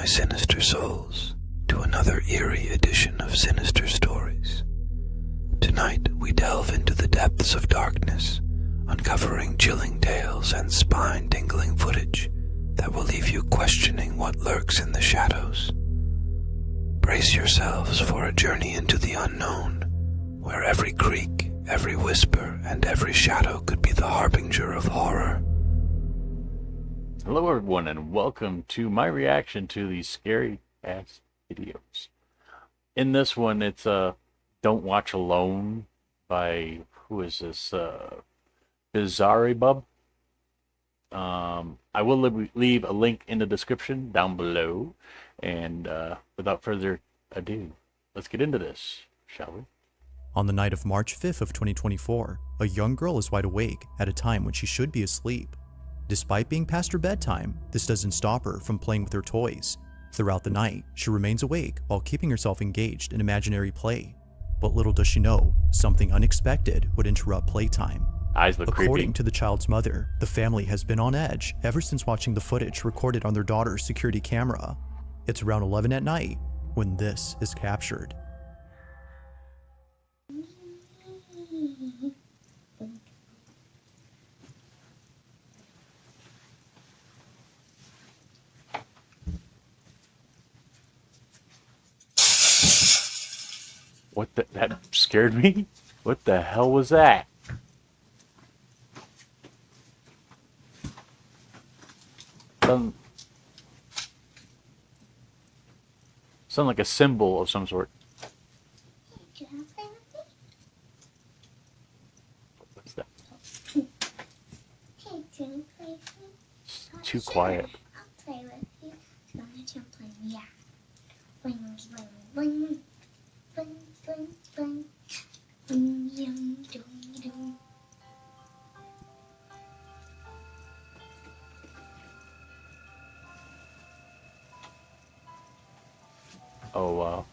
my sinister souls, to another eerie edition of Sinister Stories. Tonight we delve into the depths of darkness, uncovering chilling tales and spine-tingling footage that will leave you questioning what lurks in the shadows. Brace yourselves for a journey into the unknown, where every creak, every whisper, and every shadow could be the harbinger of horror. Hello everyone, and welcome to my reaction to these scary ass videos. In this one, it's Don't Watch Alone by, who is this, Bizarre Bub. I will leave a link in the description down below, and without further ado, let's get into this, shall we? On the night of March 5th of 2024, a young girl is wide awake at a time when she should be asleep. Despite being past her bedtime, this doesn't stop her from playing with her toys. Throughout the night, she remains awake while keeping herself engaged in imaginary play. But little does she know, something unexpected would interrupt playtime. Eyes look creepy. According to the child's mother, the family has been on edge ever since watching the footage recorded on their daughter's security camera. It's around 11 at night when this is captured. What the? That scared me? What the hell was that? Sound like a symbol of some sort. What's that? It's too quiet. I'll play with you. No, I can't play. Yeah. Bling, bling, bling. Bling, bling, bling. Bling, yum, dum, dum. Oh, wow.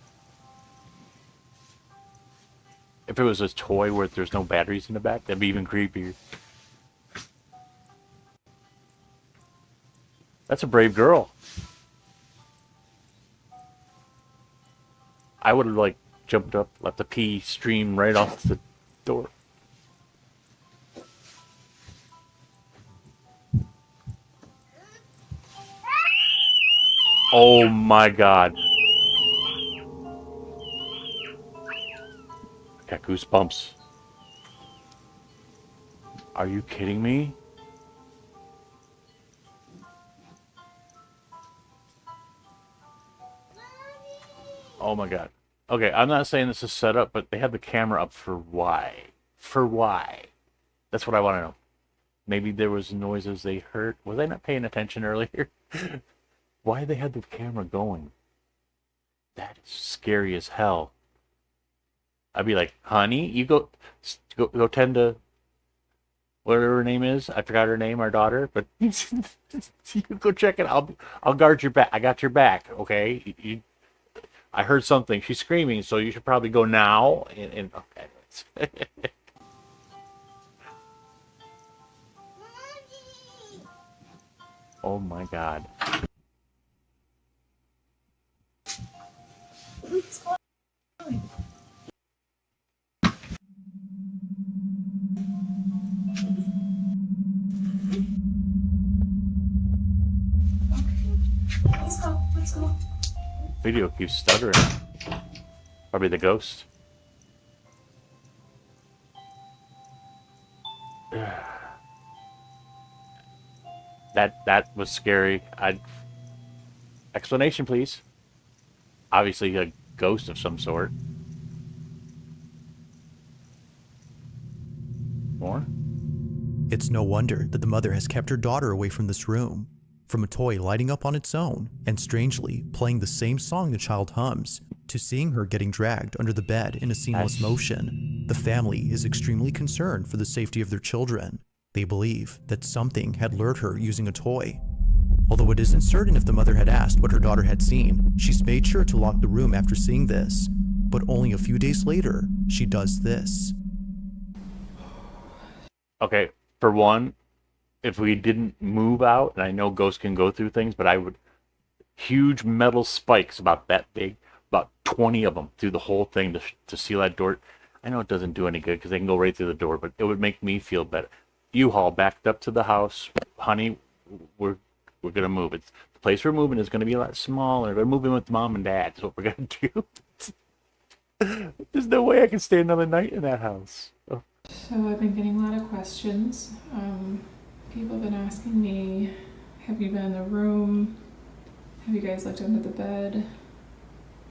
If it was a toy where there's no batteries in the back, that'd be even creepier. That's a brave girl. I would have, like, jumped up, let the pee stream right off the door. Oh my god. Got goosebumps. Are you kidding me? Oh my god. Okay, I'm not saying this is set up, but they have the camera up for why? For why? That's what I want to know. Maybe there was noises they heard. Was I not paying attention earlier? Why they had the camera going? That is scary as hell. I'd be like, honey, you go tend to whatever her name is. I forgot her name, our daughter, but you go check it. I'll guard your back. I got your back, okay? I heard something. She's screaming, so you should probably go now. And okay. Oh my god. Let's go. Video keeps stuttering. Probably the ghost. That was scary. Explanation, please. Obviously a ghost of some sort. More? It's no wonder that the mother has kept her daughter away from this room. From a toy lighting up on its own and strangely playing the same song the child hums, to seeing her getting dragged under the bed in a seamless motion, the family is extremely concerned for the safety of their children. They believe that something had lured her using a toy. Although it isn't certain if the mother had asked what her daughter had seen, she's made sure to lock the room after seeing this. But only a few days later, she does this. Okay, for one, if we didn't move out, and I know ghosts can go through things, but huge metal spikes about that big, about 20 of them through the whole thing to seal that door. I know it doesn't do any good because they can go right through the door, but it would make me feel better. U-Haul backed up to the house. Honey, we're gonna move. It's the place we're moving is gonna be a lot smaller. We're moving with mom and dad. That's what we're gonna do. There's no way I can stay another night in that house. Oh. So I've been getting a lot of questions. People have been asking me, have you been in the room? Have you guys looked under the bed?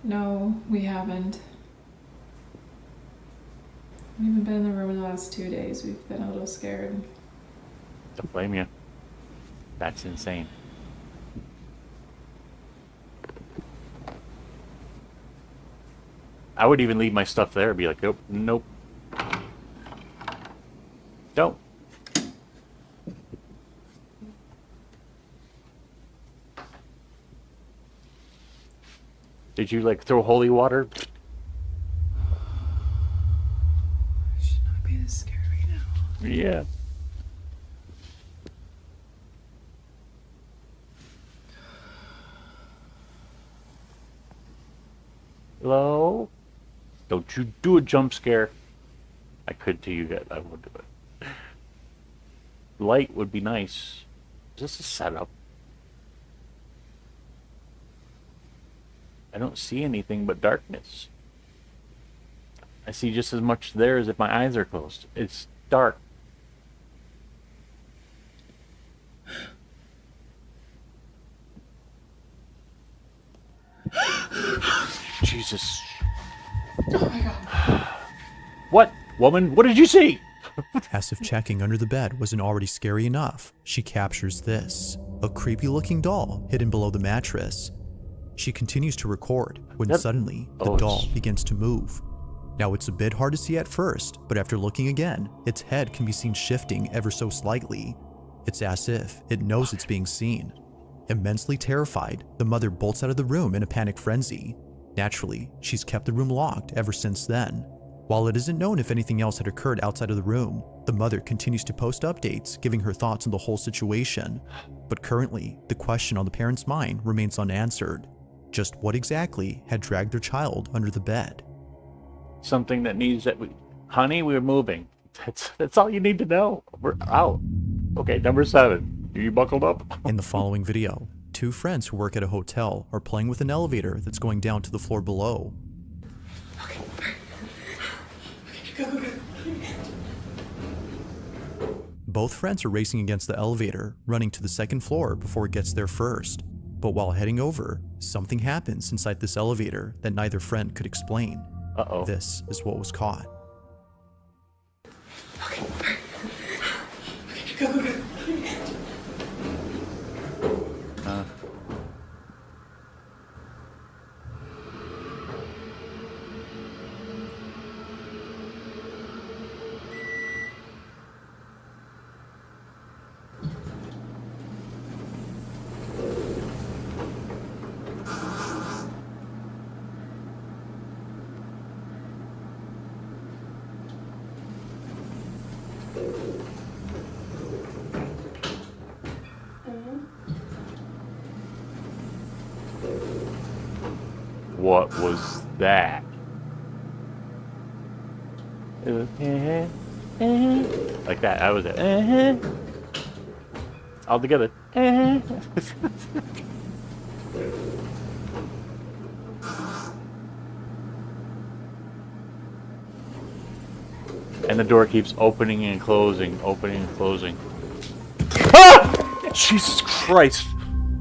No, we haven't. We haven't been in the room in the last 2 days. We've been a little scared. Don't blame you. That's insane. I would even leave my stuff there and be like, nope, nope. Don't. Did you like throw holy water? I should not be this scared right now. Yeah. Hello? Don't you do a jump scare. I could to you guys. I would do it. Light would be nice. Is this a setup? I don't see anything but darkness. I see just as much there as if my eyes are closed. It's dark. Jesus. Oh my god. What? Woman, what did you see? As if checking under the bed wasn't already scary enough, she captures this, a creepy looking doll hidden below the mattress. She continues to record when suddenly the doll begins to move. Now it's a bit hard to see at first, but after looking again, its head can be seen shifting ever so slightly. It's as if it knows it's being seen. Immensely terrified, the mother bolts out of the room in a panic frenzy. Naturally, she's kept the room locked ever since then. While it isn't known if anything else had occurred outside of the room, the mother continues to post updates giving her thoughts on the whole situation. But currently, the question on the parents' mind remains unanswered. Just what exactly had dragged their child under the bed? Something that needs that honey, we're moving. That's all you need to know. We're out. Okay, number 7. Are you buckled up? In the following video, two friends who work at a hotel are playing with an elevator that's going down to the floor below. Okay. Go. Both friends are racing against the elevator, running to the second floor before it gets there first. But while heading over, something happens inside this elevator that neither friend could explain. Uh-oh. This is what was caught. Okay. Go. What was that? Like that. I was it. All together. And the door keeps opening and closing, opening and closing. Ah! Jesus Christ!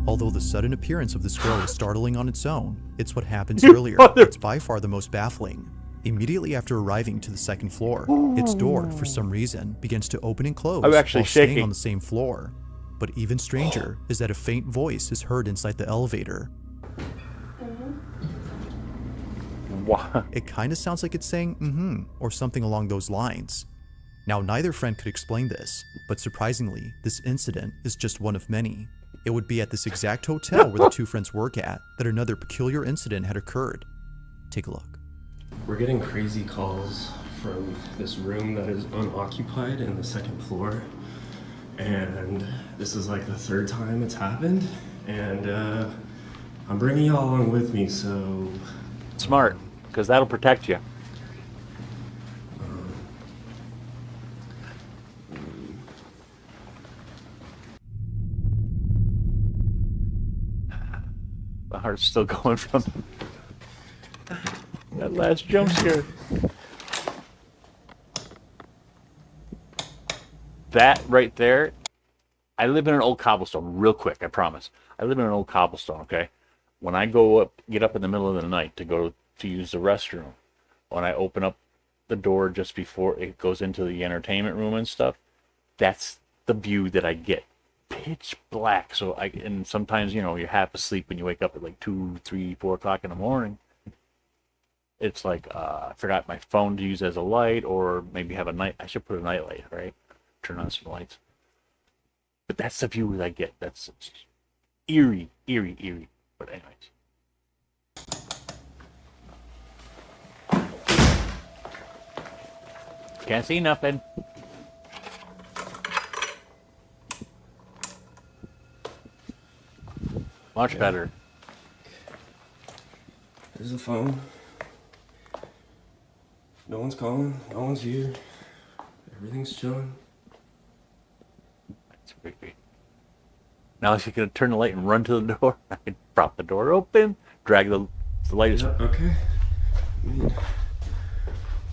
Although the sudden appearance of this girl is startling on its own, it's what happens earlier that's by far the most baffling. Immediately after arriving to the second floor, its door, for some reason, begins to open and close I'm actually while staying shaking. on the same floor. But even stranger is that a faint voice is heard inside the elevator. What? It kind of sounds like it's saying or something along those lines. Now neither friend could explain this, but surprisingly, this incident is just one of many. It would be at this exact hotel where the two friends work at that another peculiar incident had occurred. Take a look. We're getting crazy calls from this room that is unoccupied in the second floor. And this is like the third time it's happened. And I'm bringing y'all along with me, so... Smart, because that'll protect you. My heart's still going from that last jump scare. That right there, I live in an old cobblestone, real quick, I promise. I live in an old cobblestone, okay? When I get up in the middle of the night to go to use the restroom, when I open up the door just before it goes into the entertainment room and stuff, that's the view that I get. Pitch black. And sometimes, you're half asleep and you wake up at like 2, 3, 4 o'clock in the morning. It's like, I forgot my phone to use as a light, or maybe have I should put a night light, right? Turn on some lights. But that's the view that I get. That's eerie. But anyways. Can't see nothing. Much better. There's the phone. No one's calling. No one's here. Everything's chilling. That's creepy. Now if you're going to turn the light and run to the door, I can prop the door open, drag the light. Yeah, okay. I mean,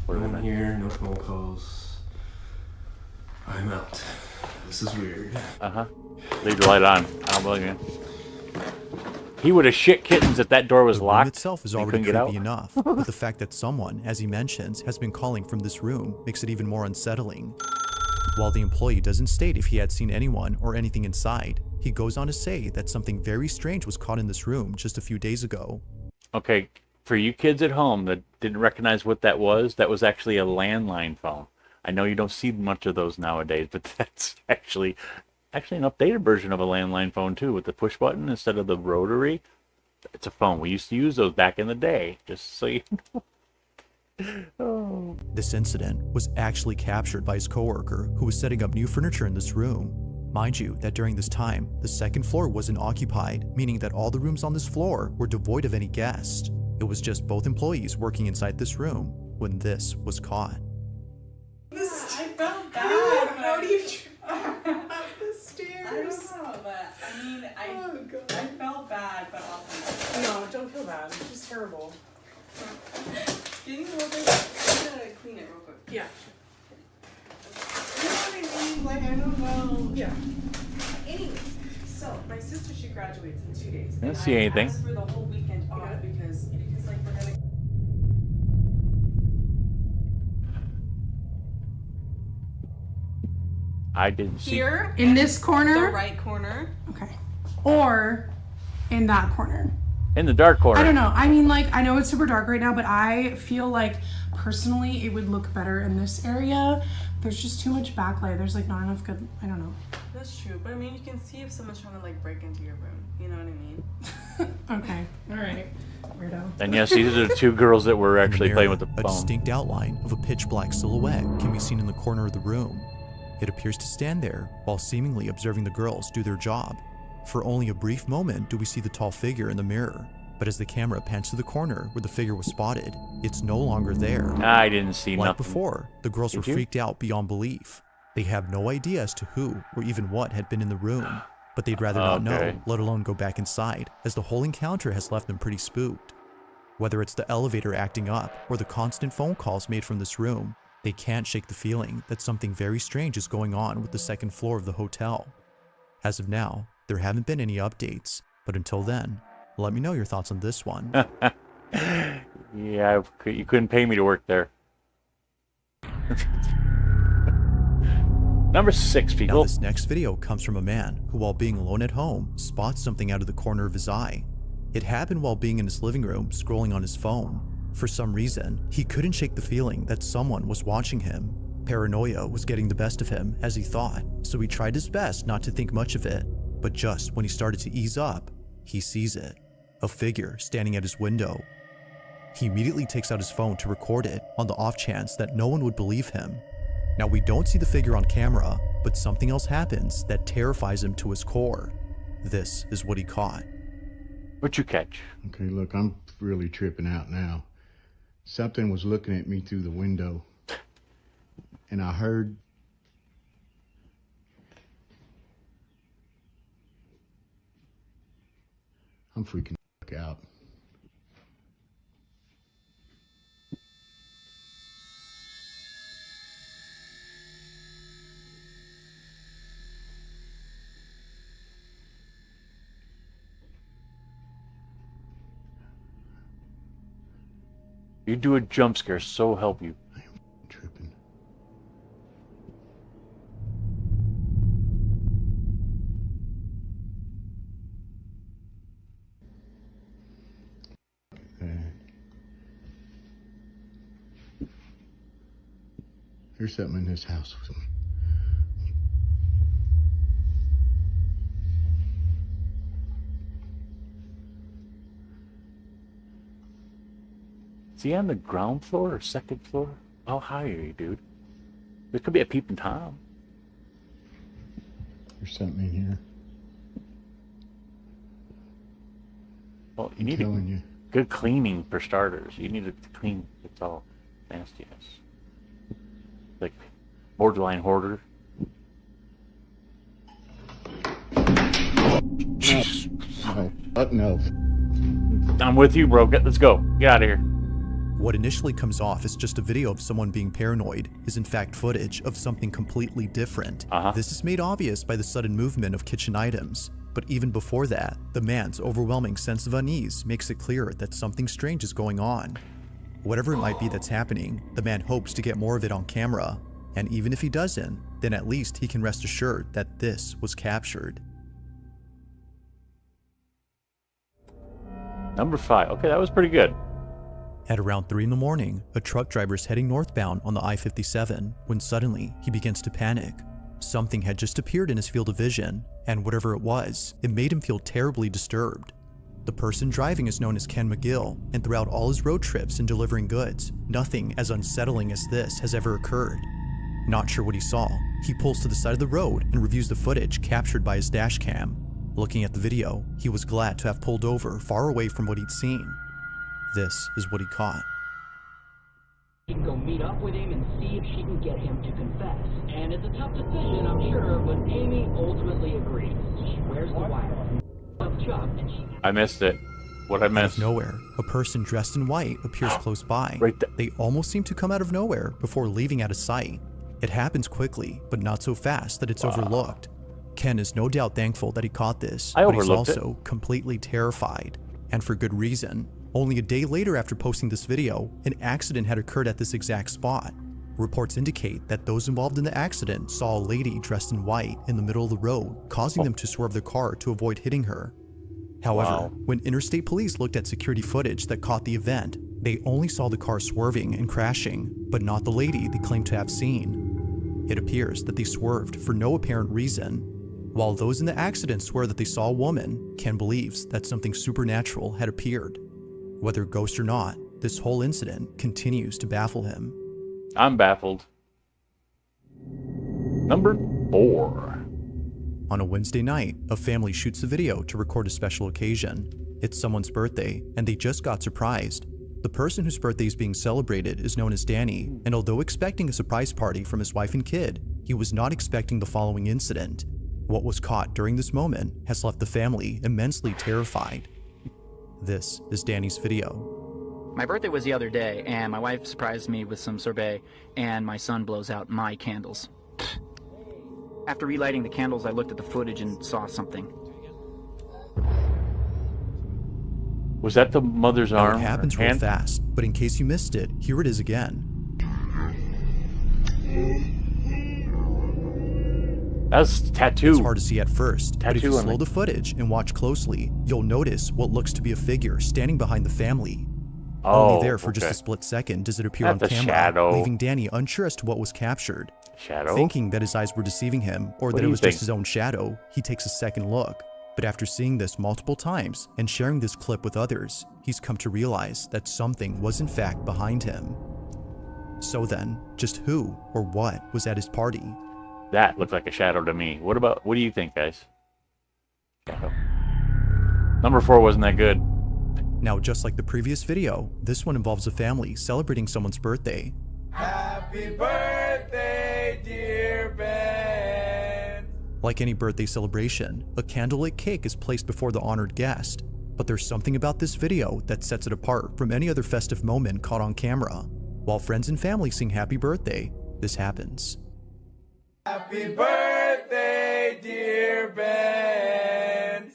What no am I- one here, no phone calls. I'm out. This is weird. Leave the light on. I don't blame you. He would have shit kittens if that door was The room locked. itself is and he already couldn't get creepy out. enough, but the fact that someone, as he mentions, has been calling from this room makes it even more unsettling. While the employee doesn't state if he had seen anyone or anything inside, he goes on to say that something very strange was caught in this room just a few days ago. Okay, for you kids at home that didn't recognize what that was actually a landline phone. I know you don't see much of those nowadays, but that's actually an updated version of a landline phone too, with the push button instead of the rotary. It's a phone. We used to use those back in the day, just so you know. Oh. This incident was actually captured by his coworker who was setting up new furniture in this room. Mind you that during this time, the second floor wasn't occupied, meaning that all the rooms on this floor were devoid of any guests. It was just both employees working inside this room when this was caught. I felt bad. How do you up the stairs? I don't know, but I mean, I felt bad, but also No, don't feel bad. It's just terrible. Can you hold this? I'm gonna clean it real quick. Yeah. You know what I mean? Like, I don't know. Yeah. Anyway, so my sister, she graduates in 2 days. I don't see anything. I asked for the whole weekend off because like we're gonna. I didn't see. Here In this corner? the right corner. Okay. Or in that corner. In the dark corner. I don't know. I mean, like, I know it's super dark right now, but I feel like personally it would look better in this area. There's just too much backlight. There's like not enough good, I don't know. That's true, but I mean, you can see if someone's trying to like break into your room. You know what I mean? Okay. All right. Weirdo. And yes, these are the two girls that were In the actually playing with mirror, the a phone. distinct outline of a pitch black silhouette can be seen in the corner of the room. It appears to stand there while seemingly observing the girls do their job. For only a brief moment do we see the tall figure in the mirror, but as the camera pans to the corner where the figure was spotted, it's no longer there. I didn't see Like nothing. before, the girls were Did you? freaked out beyond belief. They have no idea as to who or even what had been in the room, but they'd rather not Okay. know, let alone go back inside, as the whole encounter has left them pretty spooked. Whether it's the elevator acting up or the constant phone calls made from this room, they can't shake the feeling that something very strange is going on with the second floor of the hotel. As of now, there haven't been any updates, but until then, let me know your thoughts on this one. Yeah, you couldn't pay me to work there. Number 6, Now people. this next video comes from a man who, while being alone at home, spots something out of the corner of his eye. It happened while being in his living room scrolling on his phone. For some reason, he couldn't shake the feeling that someone was watching him. Paranoia was getting the best of him, as he thought, so he tried his best not to think much of it. But just when he started to ease up, he sees it. A figure standing at his window. He immediately takes out his phone to record it on the off chance that no one would believe him. Now we don't see the figure on camera, but something else happens that terrifies him to his core. This is what he caught. What you catch? Okay, look, I'm really tripping out now. Something was looking at me through the window, and I heard... I'm freaking the fuck out. You do a jump scare, so help you. I am tripping. There's something in this house with me. Is he on the ground floor or second floor? How high are you, dude? There could be a peeping Tom. There's something in here. Well, you I'm need telling you. good cleaning for starters. You need to clean. It's all nastiness. Like borderline hoarder. No, fuck no. I'm with you, bro. Let's go. Get out of here. What initially comes off as just a video of someone being paranoid is in fact footage of something completely different. This is made obvious by the sudden movement of kitchen items. But even before that, the man's overwhelming sense of unease makes it clear that something strange is going on. Whatever it might be that's happening, the man hopes to get more of it on camera. And even if he doesn't, then at least he can rest assured that this was captured. Number 5. Okay, that was pretty good. At around 3 in the morning, a truck driver is heading northbound on the I-57 when suddenly he begins to panic. Something had just appeared in his field of vision, and whatever it was, it made him feel terribly disturbed. The person driving is known as Ken McGill, and throughout all his road trips and delivering goods, nothing as unsettling as this has ever occurred. Not sure what he saw, he pulls to the side of the road and reviews the footage captured by his dash cam. Looking at the video, he was glad to have pulled over far away from what he'd seen. This is what he caught. She can go meet up with him and see if she can get him to confess. And it's a tough decision, I'm sure, but Amy ultimately agrees. She wears the wire. I missed it. What I missed? Out of nowhere, a person dressed in white appears close by. Right there. They almost seem to come out of nowhere before leaving out of sight. It happens quickly, but not so fast that it's overlooked. Ken is no doubt thankful that he caught this, but he's also completely terrified. And for good reason. Only a day later after posting this video, an accident had occurred at this exact spot. Reports indicate that those involved in the accident saw a lady dressed in white in the middle of the road, causing them to swerve their car to avoid hitting her. However, when interstate police looked at security footage that caught the event, they only saw the car swerving and crashing, but not the lady they claimed to have seen. It appears that they swerved for no apparent reason. While those in the accident swear that they saw a woman, Ken believes that something supernatural had appeared. Whether ghost or not, this whole incident continues to baffle him. I'm baffled. Number 4. On a Wednesday night, a family shoots a video to record a special occasion. It's someone's birthday, and they just got surprised. The person whose birthday is being celebrated is known as Danny, and although expecting a surprise party from his wife and kid, he was not expecting the following incident. What was caught during this moment has left the family immensely terrified. This is Danny's video. My birthday was the other day, and my wife surprised me with some sorbet, and my son blows out my candles. After relighting the candles, I looked at the footage and saw something. Was that the mother's arm? It happens real fast, but in case you missed it, here it is again. That's tattoo. It's hard to see at first, but if you slow the the footage and watch closely, you'll notice what looks to be a figure standing behind the family. Only there for just a split second does it appear on camera, leaving Danny unsure as to what was captured. Thinking that his eyes were deceiving him, or that it was just his own shadow, he takes a second look. But after seeing this multiple times and sharing this clip with others, he's come to realize that something was in fact behind him. So then, just who or what was at his party? That looked like a shadow to me. What do you think, guys? Number 4 wasn't that good. Now, just like the previous video, this one involves a family celebrating someone's birthday. Happy birthday, dear Ben. Like any birthday celebration, a candlelit cake is placed before the honored guest. But there's something about this video that sets it apart from any other festive moment caught on camera. While friends and family sing happy birthday, this happens. Happy birthday, dear Ben.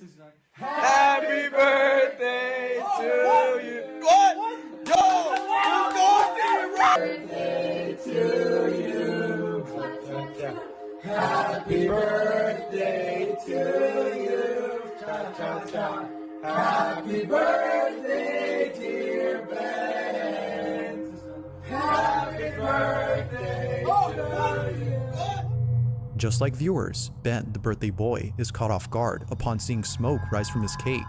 Happy birthday to you. What? Yo, you birthday to you. Happy birthday to you. Cha cha cha. Happy birthday, dear Ben. Happy birthday to you. Just like viewers, Ben, the birthday boy, is caught off guard upon seeing smoke rise from his cake.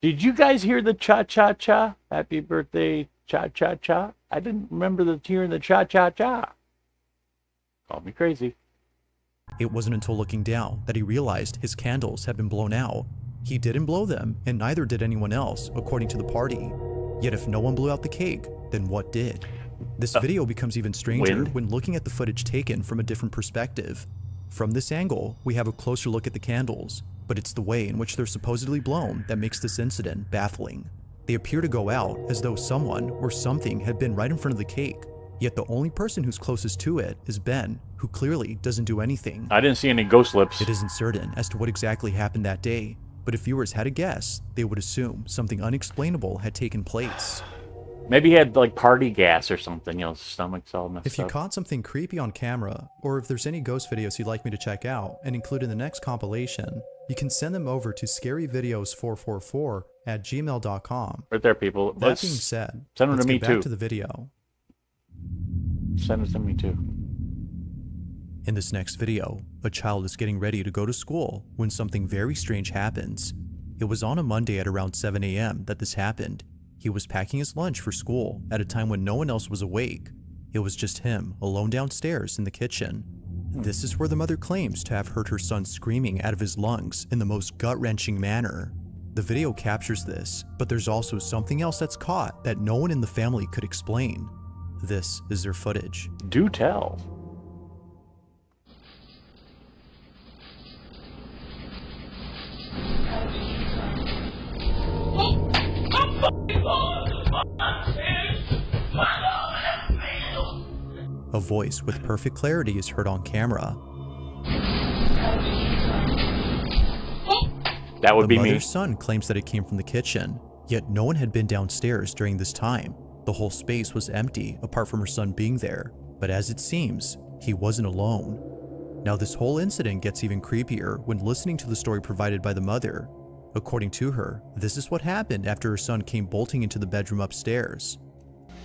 Did you guys hear the cha-cha-cha? Happy birthday, cha-cha-cha? I didn't remember hearing the cha-cha-cha. Called me crazy. It wasn't until looking down that he realized his candles had been blown out. He didn't blow them, and neither did anyone else, according to the party. Yet if no one blew out the cake, then what did? This video becomes even stranger when looking at the footage taken from a different perspective. From this angle, we have a closer look at the candles, but it's the way in which they're supposedly blown that makes this incident baffling. They appear to go out as though someone or something had been right in front of the cake, yet the only person who's closest to it is Ben, who clearly doesn't do anything. I didn't see any ghost lips. It isn't certain as to what exactly happened that day, but if viewers had a guess, they would assume something unexplainable had taken place. Maybe he had like party gas or something, you know, stomach's all messed up. If you caught something creepy on camera, or if there's any ghost videos you'd like me to check out and include in the next compilation, you can send them over to scaryvideos444@gmail.com. Right there, people. That being said, send them let's to me get back too. to the video. Send it to me too. In this next video, a child is getting ready to go to school when something very strange happens. It was on a Monday at around 7 a.m. that this happened. He was packing his lunch for school at a time when no one else was awake. It was just him, alone downstairs in the kitchen. This is where the mother claims to have heard her son screaming out of his lungs in the most gut-wrenching manner. The video captures this, but there's also something else that's caught that no one in the family could explain. This is their footage. Do tell. A voice with perfect clarity is heard on camera. That would be me. The mother's son claims that it came from the kitchen, yet no one had been downstairs during this time. The whole space was empty apart from her son being there, but as it seems, he wasn't alone. Now this whole incident gets even creepier when listening to the story provided by the mother. According to her, this is what happened after her son came bolting into the bedroom upstairs.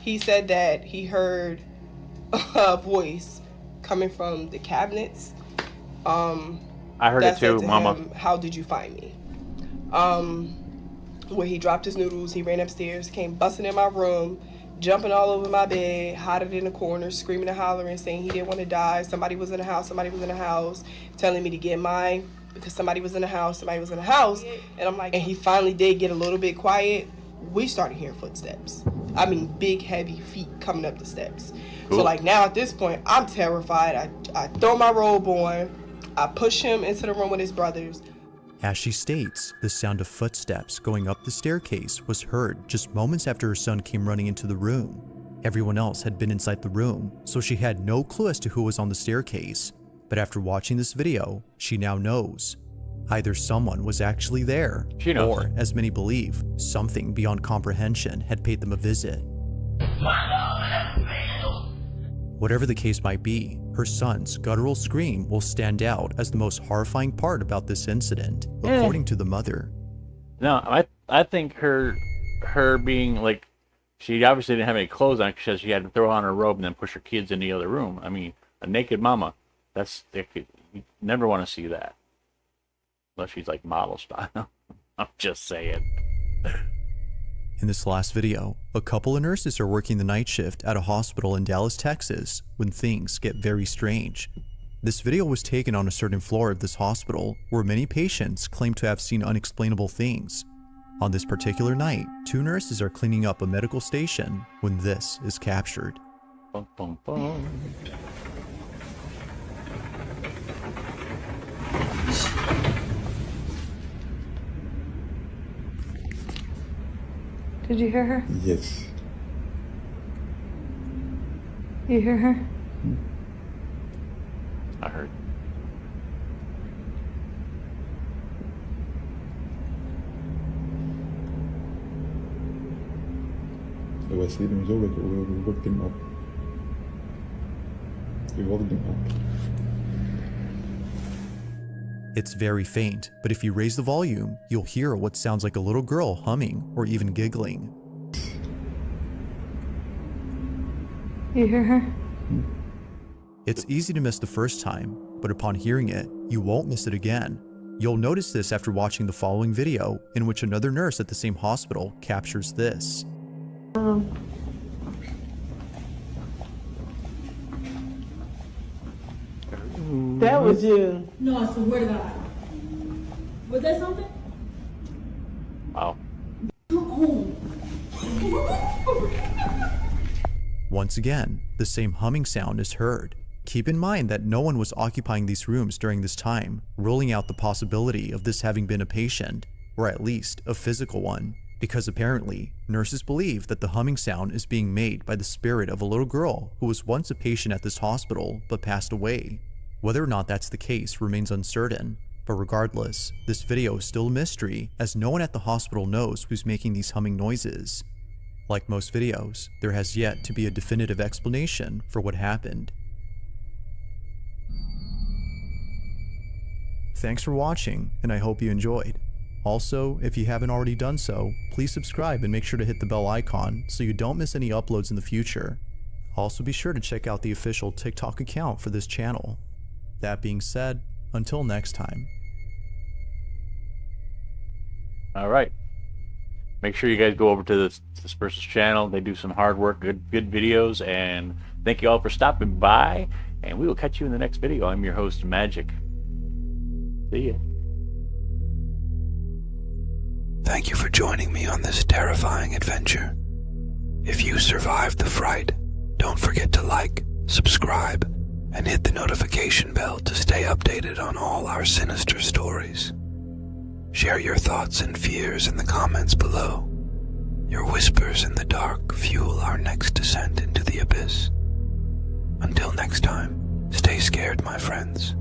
He said that he heard a voice coming from the cabinets. I heard it too, Mama. How did you find me? Where he dropped his noodles, he ran upstairs, came busting in my room, jumping all over my bed, hiding in the corner, screaming and hollering, saying he didn't want to die. Somebody was in the house, telling me to get mine because somebody was in the house. And I'm like, and he finally did get a little bit quiet. We started hearing footsteps. I mean, big, heavy feet coming up the steps. Cool. So like now at this point, I'm terrified. I throw my robe on. I push him into the room with his brothers. As she states, the sound of footsteps going up the staircase was heard just moments after her son came running into the room. Everyone else had been inside the room, so she had no clue as to who was on the staircase. But after watching this video, she now knows. Either someone was actually there, or, as many believe, something beyond comprehension had paid them a visit. Whatever the case might be, her son's guttural scream will stand out as the most horrifying part about this incident, according to the mother. No, I think her being like, she obviously didn't have any clothes on because she had to throw on her robe and then push her kids in the other room. I mean, a naked mama, you never want to see that. Unless she's like model style. I'm just saying. In this last video, a couple of nurses are working the night shift at a hospital in Dallas, Texas, when things get very strange. This video was taken on a certain floor of this hospital where many patients claim to have seen unexplainable things. On this particular night, 2 nurses are cleaning up a medical station when this is captured. Bum, bum, bum. Did you hear her? Yes. You hear her? I heard. Ik was hier zo lekker, we wakten hem op. We wakten hem op. It's very faint, but if you raise the volume, you'll hear what sounds like a little girl humming or even giggling. You hear her? It's easy to miss the first time, but upon hearing it, you won't miss it again. You'll notice this after watching the following video, in which another nurse at the same hospital captures this. That was you. No, I swear to God. Was that something? Wow. Once again, the same humming sound is heard. Keep in mind that no one was occupying these rooms during this time, ruling out the possibility of this having been a patient, or at least a physical one, because apparently, nurses believe that the humming sound is being made by the spirit of a little girl who was once a patient at this hospital but passed away. Whether or not that's the case remains uncertain, but regardless, this video is still a mystery as no one at the hospital knows who's making these humming noises. Like most videos, there has yet to be a definitive explanation for what happened. Thanks for watching, and I hope you enjoyed. Also, if you haven't already done so, please subscribe and make sure to hit the bell icon so you don't miss any uploads in the future. Also be sure to check out the official TikTok account for this channel. That being said, until next time. All right. Make sure you guys go over to this person's channel. They do some hard work, good videos, and thank you all for stopping by. And we will catch you in the next video. I'm your host, Magic. See ya. Thank you for joining me on this terrifying adventure. If you survived the fright, don't forget to like, subscribe, and hit the notification bell to stay updated on all our sinister stories. Share your thoughts and fears in the comments below. Your whispers in the dark fuel our next descent into the abyss. Until next time, stay scared, my friends.